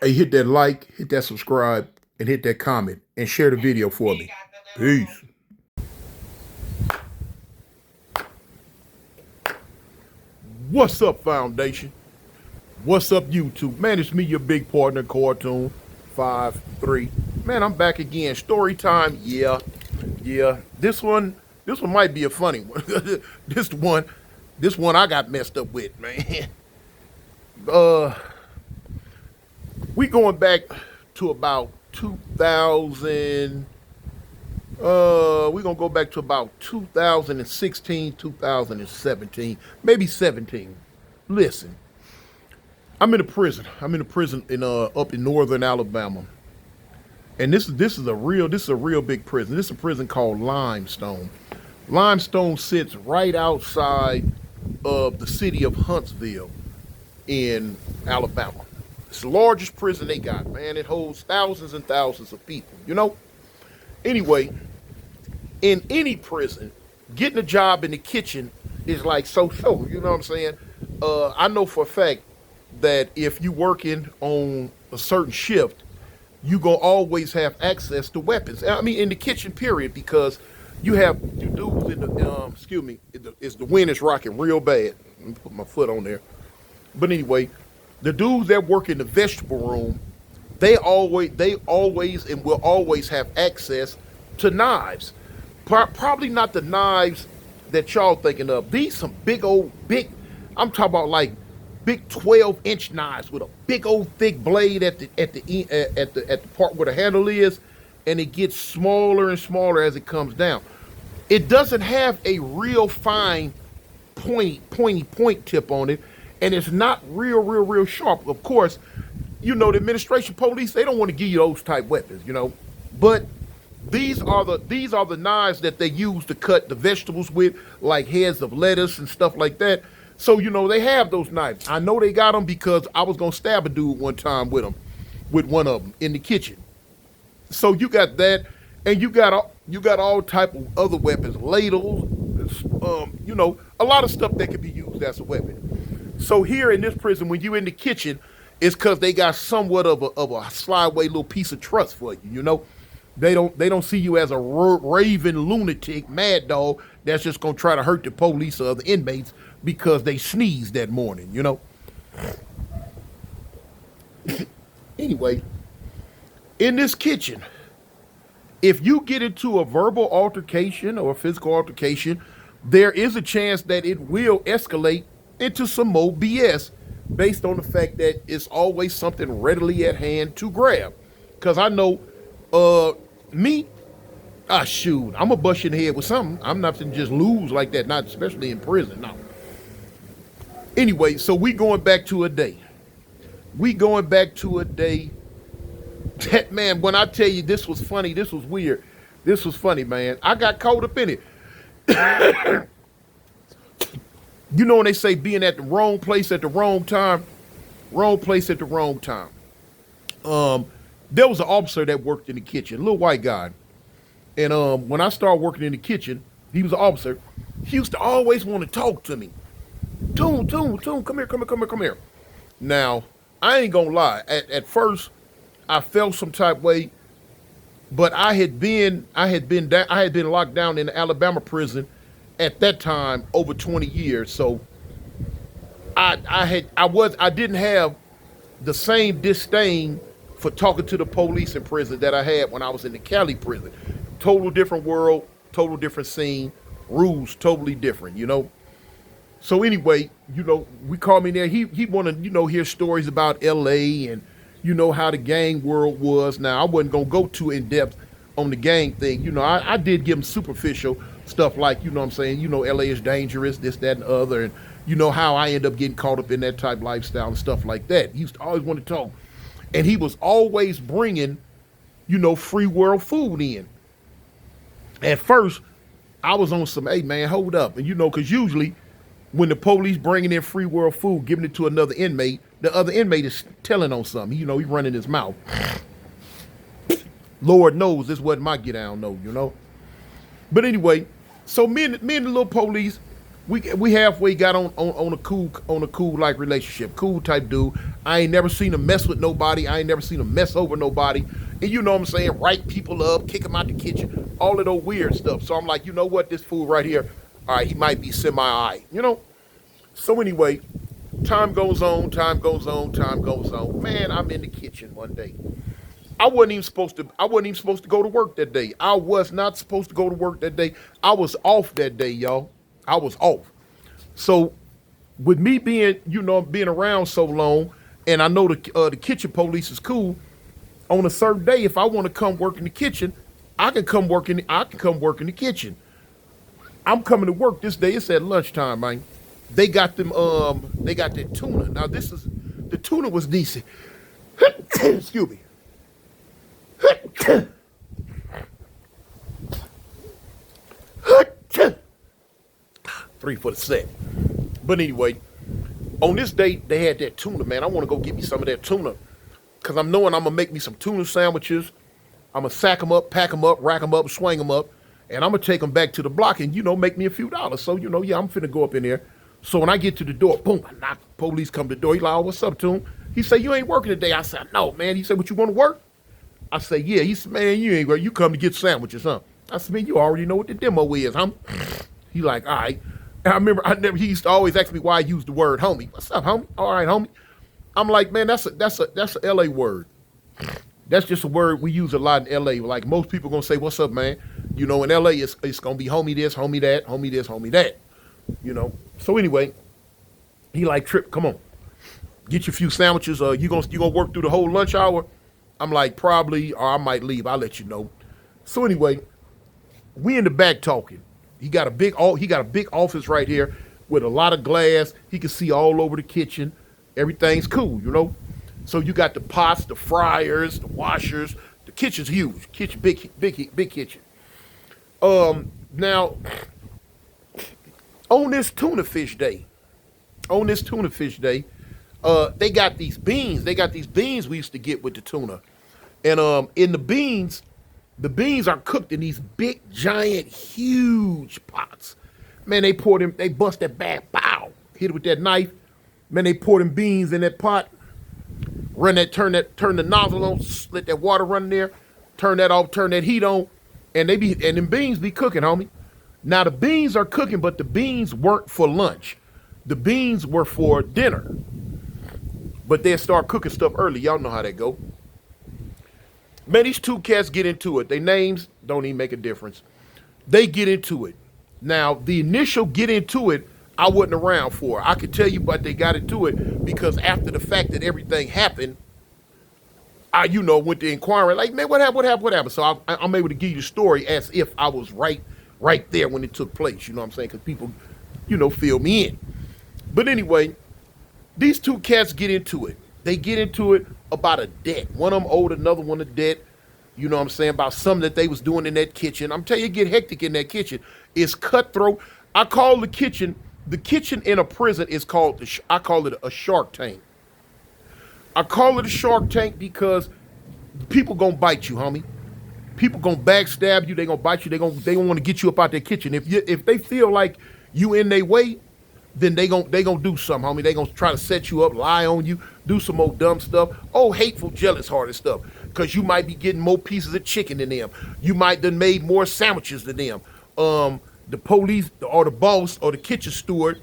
Hey, hit that like, hit that subscribe, and hit that comment, and share the video for me. Peace. What's up, Foundation? What's up, YouTube? Man, it's me, your big partner, Cartoon 53. Man, I'm back again. Story time. Yeah. This one might be a funny one. this one, this one I got messed up with, man. Uh, we going back to about 2000. We're gonna go back to about 2016, 2017, maybe 17. Listen, I'm in a prison. I'm in a prison in up in northern Alabama, and this is a real big prison. This is a prison called Limestone. Limestone sits right outside of the city of Huntsville in Alabama. It's the largest prison they got, man. It holds thousands and thousands of people. Anyway, in any prison, getting a job in the kitchen is like so. You know what I'm saying? I know for a fact that if you working on a certain shift, you gonna always have access to weapons. I mean, in the kitchen, period, because you have you dudes in the excuse me, the wind is rocking real bad. Let me put my foot on there. But anyway, the dudes that work in the vegetable room, they always and will always have access to knives. Probably not the knives that y'all thinking of. These some big. I'm talking about like big 12-inch knives with a big old thick blade at the part where the handle is, and it gets smaller and smaller as it comes down. It doesn't have a real fine pointy point tip on it, and it's not real sharp. Of course, the administration police, they don't want to give you those type weapons. But these are the knives that they use to cut the vegetables with, like heads of lettuce and stuff like that. So they have those knives. I know they got them because I was gonna stab a dude one time with one of them in the kitchen. So you got that, and you got all type of other weapons, ladles, a lot of stuff that can be used as a weapon. So here in this prison, when you in the kitchen, it's because they got somewhat of a slideway little piece of trust for you. They don't see you as a raving lunatic mad dog that's just gonna try to hurt the police or the inmates because they sneezed that morning. Anyway, in this kitchen, if you get into a verbal altercation or a physical altercation, there is a chance that it will escalate into some more BS based on the fact that it's always something readily at hand to grab. Because I know, me, shoot, I'm going to bust your head with something. I'm not going to just lose like that, not especially in prison, no. Anyway, so we going back to a day. That, man, when I tell you this was funny, this was weird. This was funny, man. I got caught up in it. When they say being at the wrong place at the wrong time, wrong place at the wrong time. There was an officer that worked in the kitchen, a little white guy. And when I started working in the kitchen, he was an officer. He used to always want to talk to me. Tune, come here. Now, I ain't gonna lie. At first, I felt some type way, but I had been locked down in the Alabama prison at that time over 20 years. So I didn't have the same disdain for talking to the police in prison that I had when I was in the Cali prison. Total different world, total different scene, rules totally different. So anyway, we called me there. He wanted, hear stories about LA and how the gang world was. Now, I wasn't gonna go too in depth on the gang thing. I did give him superficial stuff like, what I'm saying, LA is dangerous, this, that, and the other, and how I end up getting caught up in that type lifestyle and stuff like that. He used to always want to talk. And he was always bringing, free world food in. At first, I was on some, hey man, hold up. And because usually when the police bringing in free world food, giving it to another inmate, the other inmate is telling on something. He running his mouth. Lord knows this wasn't my get down, though. But anyway, so me and the little police, We halfway got on a cool like relationship, cool type dude. I ain't never seen him mess with nobody. I ain't never seen him mess over nobody. And you know what I'm saying? Write people up, kick them out the kitchen, all of those weird stuff. So I'm like, you know what? This fool right here, all right, he might be semi-eye, you know? So anyway, time goes on, time goes on, time goes on. Man, I'm in the kitchen one day. I wasn't even supposed to go to work that day. I was not supposed to go to work that day. I was off that day, y'all. I was off. So with me being, being around so long, and I know the kitchen police is cool. On a certain day, if I want to come work in the kitchen, I can come work in. I can come work in the kitchen. I'm coming to work this day. It's at lunchtime, man. They got them. They got that tuna. Now this is the tuna was decent. Excuse me. Three for the set. But anyway, on this day they had that tuna, man. I want to go get me some of that tuna because I'm knowing I'm gonna make me some tuna sandwiches. I'm gonna sack them up, pack them up, rack them up, swing them up, and I'm gonna take them back to the block and make me a few dollars. So yeah, I'm finna go up in there. So when I get to the door, boom, I knock. Police come to the door. He like, oh, what's up, Tune? He said, you ain't working today. I said, no, man. He said, what, you want to work? I said, yeah. He said, man, you ain't working. You come to get sandwiches, huh? I said, man, you already know what the demo is, huh? He like, all right. And I remember he used to always ask me why I used the word homie. What's up, homie? All right, homie. I'm like, man, that's a LA word. That's just a word we use a lot in LA. Like most people gonna say, what's up, man? In LA, it's gonna be homie this, homie that, homie this, homie that. So anyway, he like, Trip, come on, get you a few sandwiches. You gonna work through the whole lunch hour? I'm like, probably, or I might leave. I'll let you know. So anyway, we in the back talking. He got a big office right here with a lot of glass. He can see all over the kitchen. Everything's cool. So you got the pots, the fryers, the washers. The kitchen's huge. Kitchen, big kitchen. Now, on this tuna fish day, they got these beans. They got these beans we used to get with the tuna. And in the beans are cooked in these big, giant, huge pots. Man, they bust that bag, pow, hit it with that knife. Man, they pour them beans in that pot, turn the nozzle on, let that water run in there, turn that off, turn that heat on, and them beans be cooking, homie. Now the beans are cooking, but the beans weren't for lunch. The beans were for dinner. But they start cooking stuff early. Y'all know how that go. Man, these two cats get into it. Their names don't even make a difference. They get into it. Now, the initial get into it, I wasn't around for. I could tell you, but they got into it because after the fact that everything happened, I, went to inquire. Like, man, what happened? So I'm able to give you the story as if I was right there when it took place. You know what I'm saying? Because people, fill me in. But anyway, these two cats get into it. They get into it about a debt. One of them owed another one a debt. You know what I'm saying? About something that they was doing in that kitchen. I'm telling you, it get hectic in that kitchen. It's cutthroat. I call the kitchen in a prison is called, I call it a shark tank. I call it a shark tank because people gonna bite you, homie. People gonna backstab you. They gonna bite you. They gonna want to get you up out their kitchen. If they feel like you in their way, then they gonna do something, homie. They gonna try to set you up, lie on you, do some more dumb stuff. Oh, hateful, jealous-hearted stuff. Because you might be getting more pieces of chicken than them. You might done made more sandwiches than them. The police or the boss or the kitchen steward,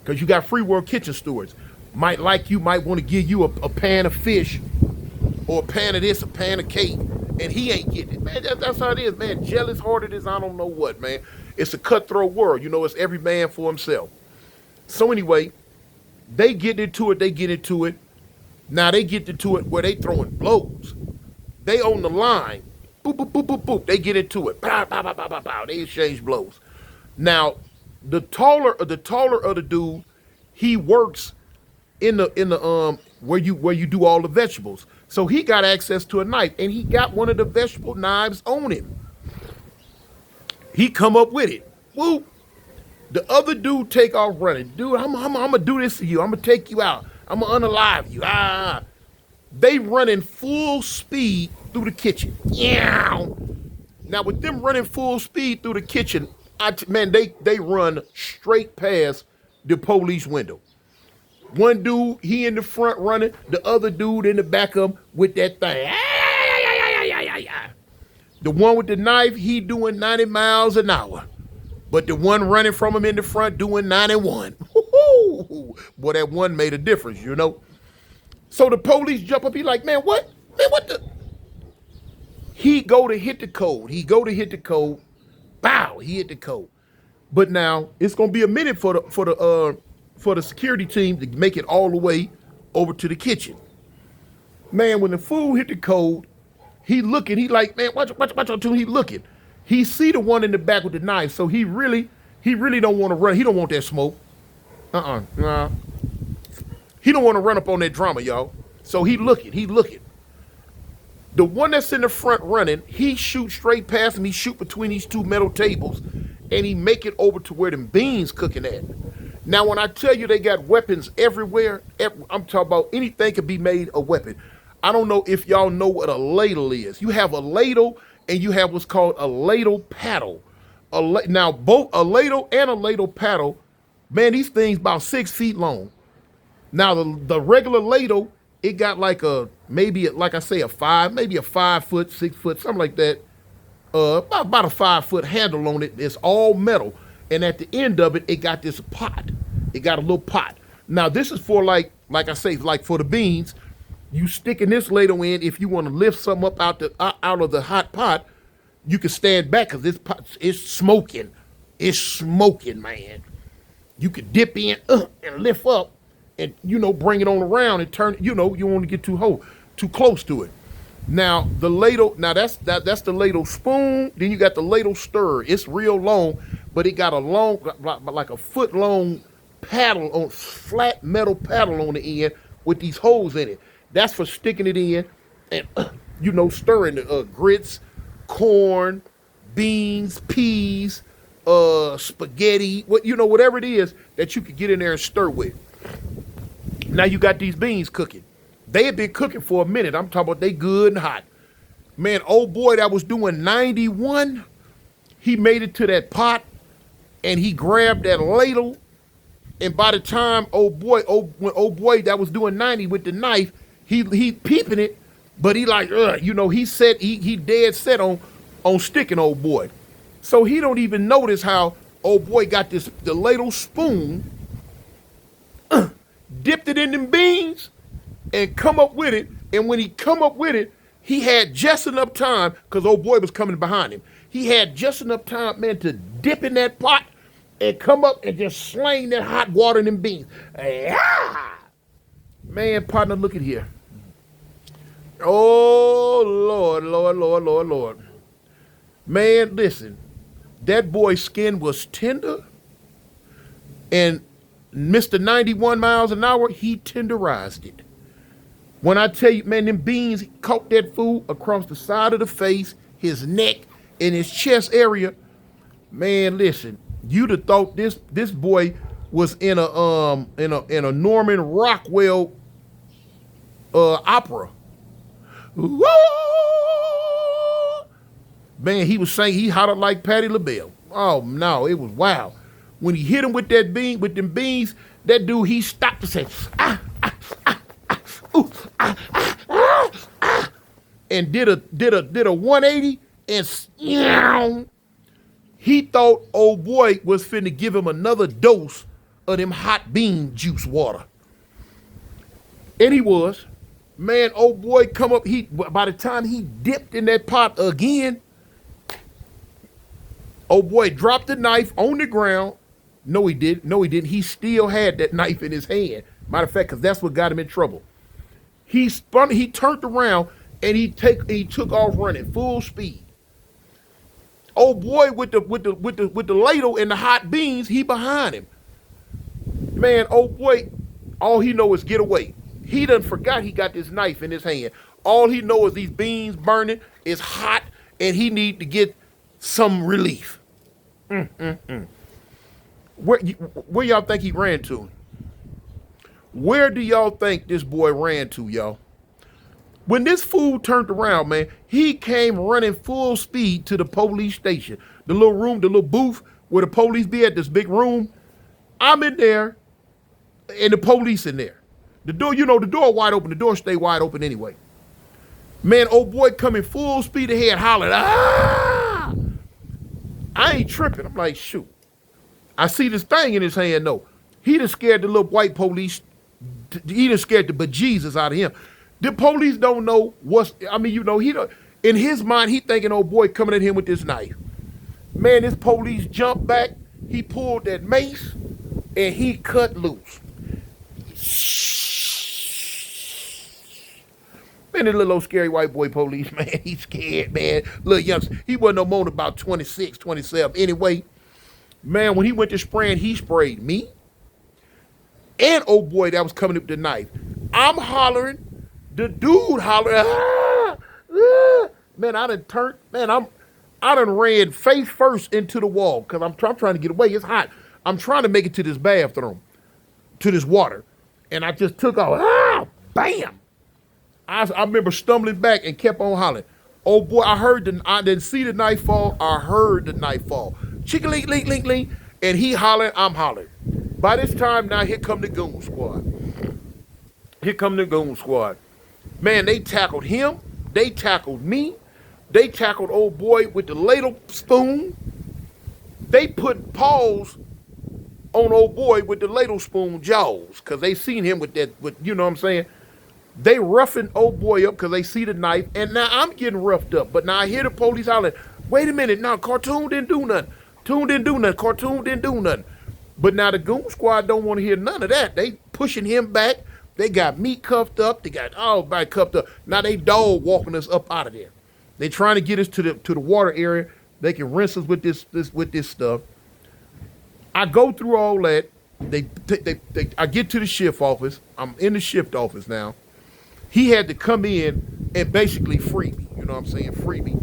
because you got free world kitchen stewards, might like you, might want to give you a pan of fish or a pan of this, a pan of cake, and he ain't getting it. Man, that's how it is, man. Jealous-hearted is I don't know what, man. It's a cutthroat world. It's every man for himself. So anyway, they get into it. Now they get into it where they throwing blows. They on the line. Boop, boop, boop, boop, boop. They get into it. Pow, pow, pow, pow, pow, pow. They exchange blows. Now, the taller of the dude, he works in the where you do all the vegetables. So he got access to a knife, and he got one of the vegetable knives on him. He come up with it. Woo! The other dude take off running. Dude, I'm gonna do this to you. I'm gonna take you out. I'm gonna unalive you. They running full speed through the kitchen. Yeah. Now with them running full speed through the kitchen, Man, they run straight past the police window. One dude, he in the front running, the other dude in the back of him with that thing. The one with the knife, he doing 90 miles an hour. But the one running from him in the front doing 91. Boy, that one made a difference, you know. So the police jump up, he like, man, what? Man, what the? He go to hit the code. Bow, he hit the code. But now it's gonna be a minute for the security team to make it all the way over to the kitchen. Man, when the fool hit the code, he looking, he like, man, watch out, Tuna. He looking. He see the one in the back with the knife, so he really don't want to run. He don't want that smoke. Nah. He don't want to run up on that drama, y'all. So he looking. The one that's in the front running, he shoot straight past him. He shoot between these two metal tables, and he make it over to where them beans cooking at. Now, when I tell you they got weapons everywhere, I'm talking about anything could be made a weapon. I don't know if y'all know what a ladle is. You have a ladle and you have what's called a ladle paddle. Now, both a ladle and a ladle paddle, man, these things about 6 feet long. Now, the regular ladle, it got like maybe a 5 foot, 6 foot, something like that. About a 5 foot handle on it. It's all metal. And at the end of it, it got this pot. It got a little pot. Now, this is for like I say, like for the beans. You sticking this ladle in, if you want to lift something up out of the hot pot, you can stand back because this pot is smoking. It's smoking, man. You could dip in and lift up and, bring it on around and turn, you don't want to get too close to it. Now, the ladle, that's the ladle spoon. Then you got the ladle stir. It's real long, but it got a long, like a foot long paddle, flat metal paddle on the end with these holes in it. That's for sticking it in and, stirring the grits, corn, beans, peas, spaghetti, whatever it is that you could get in there and stir with. Now you got these beans cooking. They had been cooking for a minute. I'm talking about they good and hot. Man, old boy that was doing 91, he made it to that pot and he grabbed that ladle. And by the time when old boy that was doing 90 with the knife, he peeping it, but he like, he said he dead set on sticking old boy. So he don't even notice how old boy got the ladle spoon, dipped it in them beans, and come up with it. And when he come up with it, he had just enough time, because old boy was coming behind him. He had just enough time, man, to dip in that pot and come up and just slang that hot water in them beans. Man, partner, look at here. Oh, Lord. Man, listen. That boy's skin was tender. And Mr. 91 miles an hour, he tenderized it. When I tell you, man, them beans caught that fool across the side of the face, his neck, and his chest area. Man, listen. You'd have thought this boy was in a Norman Rockwell opera. Woo! Man, he was saying he hollered like Patti LaBelle. Oh no, it was wild. When he hit him with them beans, that dude, he stopped to say and did a 180 and he thought old boy was finna give him another dose of them hot bean juice water. And he was. Man, old boy come up, by the time he dipped in that pot again, old boy dropped the knife on the ground. No, he didn't. He still had that knife in his hand. Matter of fact, because that's what got him in trouble. He turned around and he took off running full speed. Old boy with the ladle and the hot beans, he behind him. Man, old boy, all he know is get away. He done forgot he got this knife in his hand. All he know is these beans burning, it's hot, and he need to get some relief. Where y'all think he ran to? Where do y'all think this boy ran to, y'all? When this fool turned around, man, he came running full speed to the police station. The little room, the little booth where the police be at, this big room. I'm in there, and the police in there. The door, the door wide open. The door stay wide open anyway. Man, old boy coming full speed ahead, hollering, ah! I ain't tripping. I'm like, shoot. I see this thing in his hand, no. He done scared the little white police. He done scared the bejesus out of him. The police don't know he don't, in his mind, he thinking old boy coming at him with this knife. Man, this police jumped back. He pulled that mace, and he cut loose. Man, this little old scary white boy police, man, he's scared, man. Little youngster. He wasn't no more than about 26, 27. Anyway, man, when he went to spraying, he sprayed me and old boy that was coming up with the knife. I'm hollering. The dude hollering. Ah, ah. Man, I done ran face first into the wall because I'm trying to get away. It's hot. I'm trying to make it to this bathroom, to this water. And I just took off. Ah, bam. I remember stumbling back and kept on hollering. Oh boy, I didn't see the knife fall. I heard the knife fall. Chick-a-link, link, link, link. And he hollering, I'm hollering. By this time now, here come the goon squad. Here come the goon squad. Man, they tackled him. They tackled me. They tackled old boy with the ladle spoon. They put paws on old boy with the ladle spoon jaws because they seen him with you know what I'm saying? They roughing old boy up because they see the knife, and now I'm getting roughed up. But now I hear the police hollering, wait a minute, now Cartoon didn't do nothing. Cartoon didn't do nothing. But now the goon squad don't want to hear none of that. They pushing him back. They got me cuffed up. They got everybody cuffed up. Now they dog walking us up out of there. They trying to get us to the water area. They can rinse us with this stuff. I go through all that. I get to the shift office. I'm in the shift office now. He had to come in and basically free me. You know what I'm saying? Free me.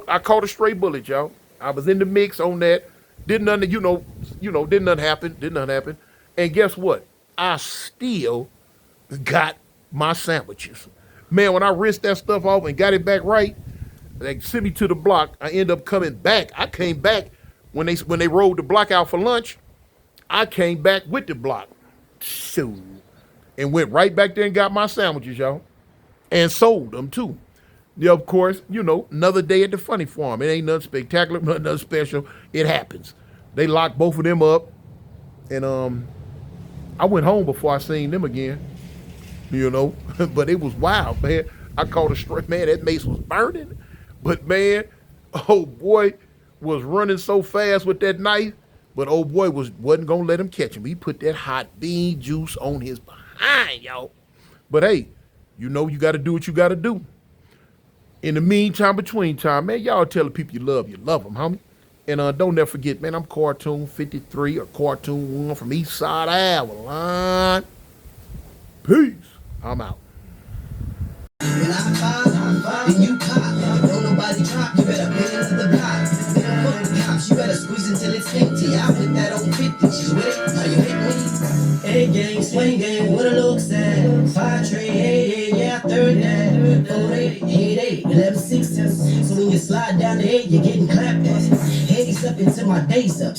I caught a stray bullet, y'all. I was in the mix on that. Didn't nothing, didn't nothing happen. And guess what? I still got my sandwiches. Man, when I rinsed that stuff off and got it back right, they sent me to the block. I end up coming back. I came back when they rolled the block out for lunch. I came back with the block. Shoot. And went right back there and got my sandwiches, y'all. And sold them, too. Yeah, of course, another day at the funny farm. It ain't nothing spectacular, nothing special. It happens. They locked both of them up. And I went home before I seen them again. But it was wild, man. I caught a stray, man, that mace was burning. But, man, old boy was running so fast with that knife. But old boy wasn't going to let him catch him. He put that hot bean juice on his behind, y'all. But, hey, you got to do what you got to do. In the meantime, between time, man, y'all tell the people you love them, homie. And don't never forget, man, I'm Cartoon 53 or Cartoon 1 from Eastside Avalon. Peace. I'm out. When I pop, then you pop. Don't nobody drop, you better put into the block. Then put the cops, you better squeeze until it's empty. I put that on 50, you with it? How you hit me? Hey gang, swing game, what it looks at. 5 tray, hey, yeah, third that. 4 8, 8 8, 11 6. So when you slide down the 8, you're getting clapped at. Heads up until my days up.